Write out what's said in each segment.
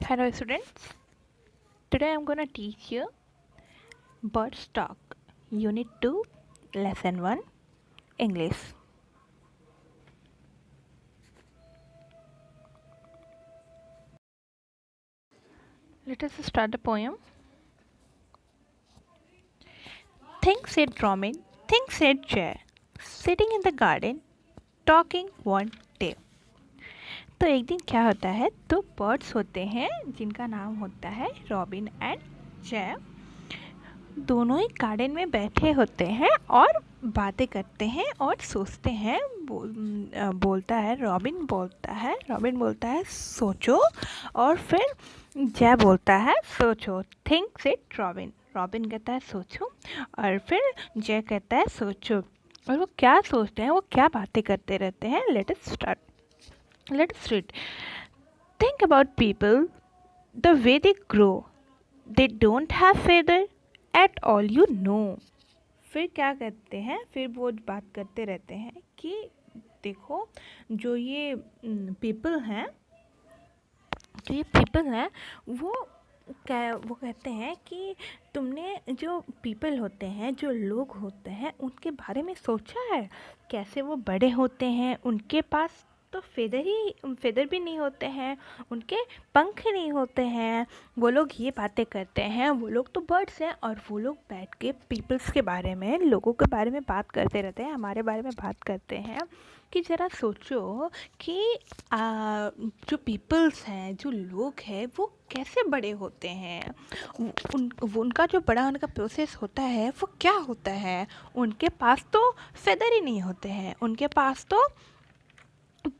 Hello students, today I am gonna teach you Birds Talk, Unit 2, Lesson 1, English. Let us start the poem. Things said Robin, things said Jay, sitting in the garden, talking one day. तो एक दिन क्या होता है, दो birds होते हैं जिनका नाम होता है रॉबिन एंड जय। दोनों ही गार्डन में बैठे होते हैं और बातें करते हैं और सोचते हैं। रॉबिन बोलता है सोचो, और फिर जय बोलता है सोचो। थिंक इट रॉबिन, रॉबिन कहता है सोचो, और फिर जय कहता है सोचो। और वो क्या सोचते हैं, वो क्या बातें करते रहते हैं। Let us start, let us read. Think about people, the way they grow, they don't have feather at all you know. फिर क्या करते हैं, फिर वो बात करते रहते हैं कि देखो जो ये पीपल हैं, वो कहते हैं कि तुमने जो पीपल होते हैं, जो लोग होते हैं, उनके बारे में सोचा है कैसे वो बड़े होते हैं। उनके पास तो फेदर भी नहीं होते हैं, उनके पंख नहीं होते हैं। वो लोग ये बातें करते हैं, वो लोग तो बर्ड्स हैं, और वो लोग बैठ के पीपल्स के बारे में, लोगों के बारे में बात करते रहते हैं, हमारे बारे में बात करते हैं कि ज़रा सोचो कि जो पीपल्स हैं, जो लोग हैं, वो कैसे बड़े होते हैं। उनका जो बड़ा होने का प्रोसेस होता है वो क्या होता है। उनके पास तो फेदर ही नहीं होते हैं, उनके पास तो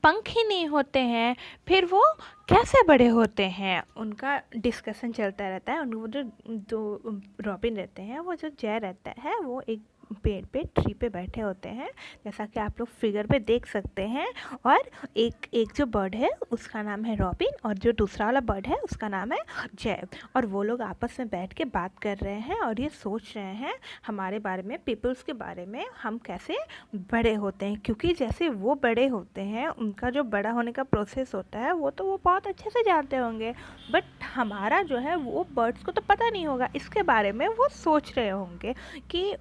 पंख ही नहीं होते हैं, फिर वो कैसे बड़े होते हैं। उनका डिस्कशन चलता रहता है। वो जो रॉबिन रहते हैं, वो जो जय रहता है, वो एक पेड़ पे, ट्री पे बैठे होते हैं, जैसा कि आप लोग फिगर पे देख सकते हैं। और एक जो बर्ड है उसका नाम है रॉबिन, और जो दूसरा वाला बर्ड है उसका नाम है जय। और वो लोग आपस में बैठ के बात कर रहे हैं और ये सोच रहे हैं हमारे बारे में, पीपल्स के बारे में, हम कैसे बड़े होते हैं। क्योंकि जैसे वो बड़े होते हैं, उनका जो बड़ा होने का प्रोसेस होता है वो तो वो बहुत अच्छे से जानते होंगे, बट हमारा जो है वो बर्ड्स को तो पता नहीं होगा। इसके बारे में वो सोच रहे होंगे कि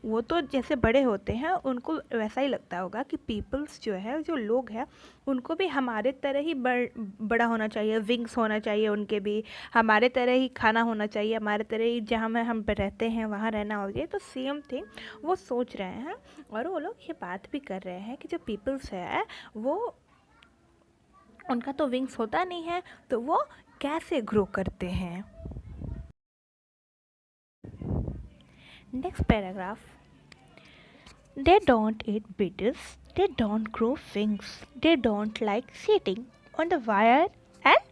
वो तो जैसे बड़े होते हैं उनको वैसा ही लगता होगा कि पीपल्स जो है, जो लोग हैं, उनको भी हमारे तरह ही बड़ा होना चाहिए, विंग्स होना चाहिए उनके भी, हमारे तरह ही खाना होना चाहिए, हमारे तरह ही जहाँ में हम रहते हैं वहाँ रहना होगा। तो सेम थिंग वो सोच रहे हैं, और वो लोग ये बात भी कर रहे हैं कि जो पीपल्स है वो, उनका तो विंग्स होता नहीं है, तो वो कैसे ग्रो करते हैं। Next paragraph. They don't eat beetles, they don't grow wings, they don't like sitting on the wire and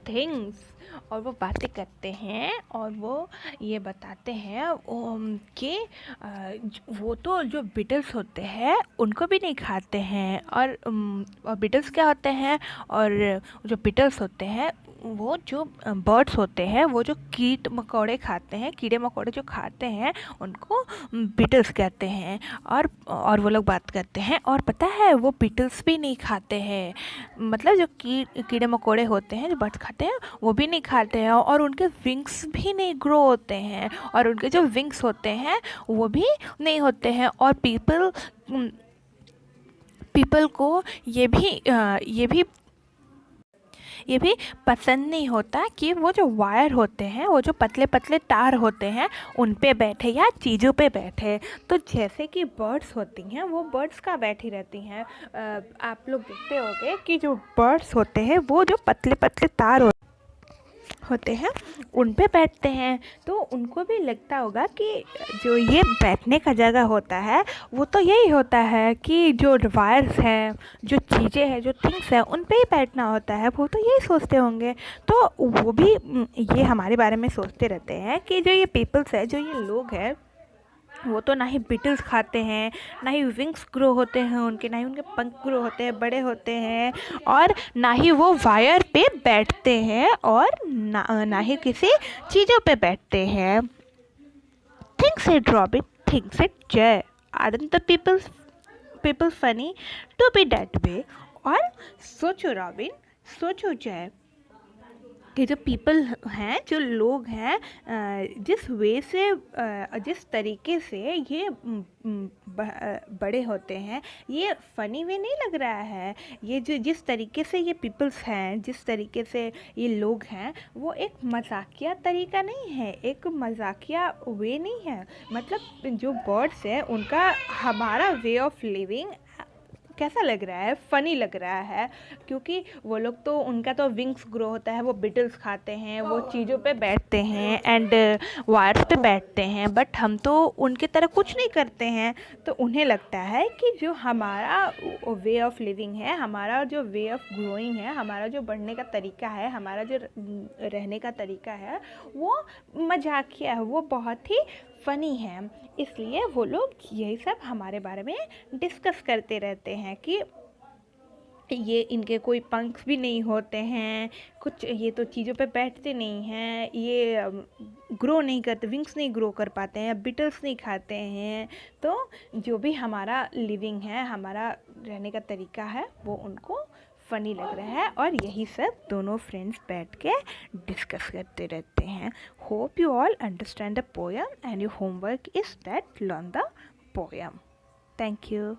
things। और वो बातें करते हैं और वो ये बताते हैं कि वो तो जो बीटल्स होते हैं उनको भी नहीं खाते हैं। और बीटल्स क्या होते हैं, और जो बीटल्स होते हैं वो जो बर्ड्स होते हैं, वो जो कीट मकोड़े खाते हैं, कीड़े मकोड़े जो खाते हैं, उनको बीटल्स कहते हैं। और वो लोग बात करते हैं, और पता है वो बीटल्स भी नहीं खाते हैं, मतलब जो कीड़े मकोड़े होते हैं, जो बर्ड्स खाते हैं, वो भी नहीं खाते हैं, और उनके विंग्स भी नहीं ग्रो होते हैं, और उनके जो विंग्स होते हैं वो भी नहीं होते हैं। और पीपल को ये भी पसंद नहीं होता कि वो जो वायर होते हैं, वो जो पतले पतले तार होते हैं, उन पे बैठे या चीज़ों पे बैठे। तो जैसे कि बर्ड्स होती हैं, वो बर्ड्स का बैठी रहती हैं। आप लोग देखते होंगे कि जो बर्ड्स होते हैं वो जो पतले पतले तार होते हैं उन पे बैठते हैं। तो उनको भी लगता होगा कि जो ये बैठने का जगह होता है वो तो यही होता है कि जो वायर्स हैं, जो चीज़ें हैं, जो थिंग्स हैं, उन पे ही बैठना होता है। वो तो यही सोचते होंगे। तो वो भी ये हमारे बारे में सोचते रहते हैं कि जो ये पीपल्स है, जो ये लोग हैं, वो तो ना ही बीटल्स खाते हैं, ना ही विंग्स ग्रो होते हैं उनके, ना ही उनके पंख ग्रो होते हैं, बड़े होते हैं, और ना ही वो वायर पे बैठते हैं, और ना ही किसी चीज़ों पे बैठते हैं। Thinks it Robin, thinks it Jay, aren't the people funny to be that way. और सोचो रॉबिन, सोचो जय, ये जो पीपल हैं, जो लोग हैं, जिस वे से, जिस तरीके से ये बड़े होते हैं, ये फ़नी वे नहीं लग रहा है। ये जो जिस तरीके से ये पीपल्स हैं, जिस तरीके से ये लोग हैं, वो एक मजाकिया तरीका नहीं है, एक मजाकिया वे नहीं है। मतलब जो बर्ड्स हैं उनका हमारा वे ऑफ लिविंग कैसा लग रहा है, फ़नी लग रहा है, क्योंकि वो लोग तो, उनका तो विंग्स ग्रो होता है, वो बिटल्स खाते हैं, वो चीज़ों पे बैठते हैं एंड वायर्स पे बैठते हैं, बट हम तो उनके तरह कुछ नहीं करते हैं। तो उन्हें लगता है कि जो हमारा वे ऑफ लिविंग है, हमारा जो वे ऑफ ग्रोइंग है, हमारा जो बढ़ने का तरीका है, हमारा जो रहने का तरीका है, वो मजाकिया है, वो बहुत ही फ़नी है। इसलिए वो लोग यही सब हमारे बारे में डिस्कस करते रहते हैं कि ये इनके कोई पंख भी नहीं होते हैं, कुछ ये तो चीज़ों पे बैठते नहीं हैं, ये ग्रो नहीं करते, विंग्स नहीं ग्रो कर पाते हैं, बिटल्स नहीं खाते हैं। तो जो भी हमारा लिविंग है, हमारा रहने का तरीका है, वो उनको फ़नी लग रहा है, और यही सब दोनों फ्रेंड्स बैठ के डिस्कस करते रहते हैं। Hope you all understand the poem and your homework is that learn the poem. Thank you.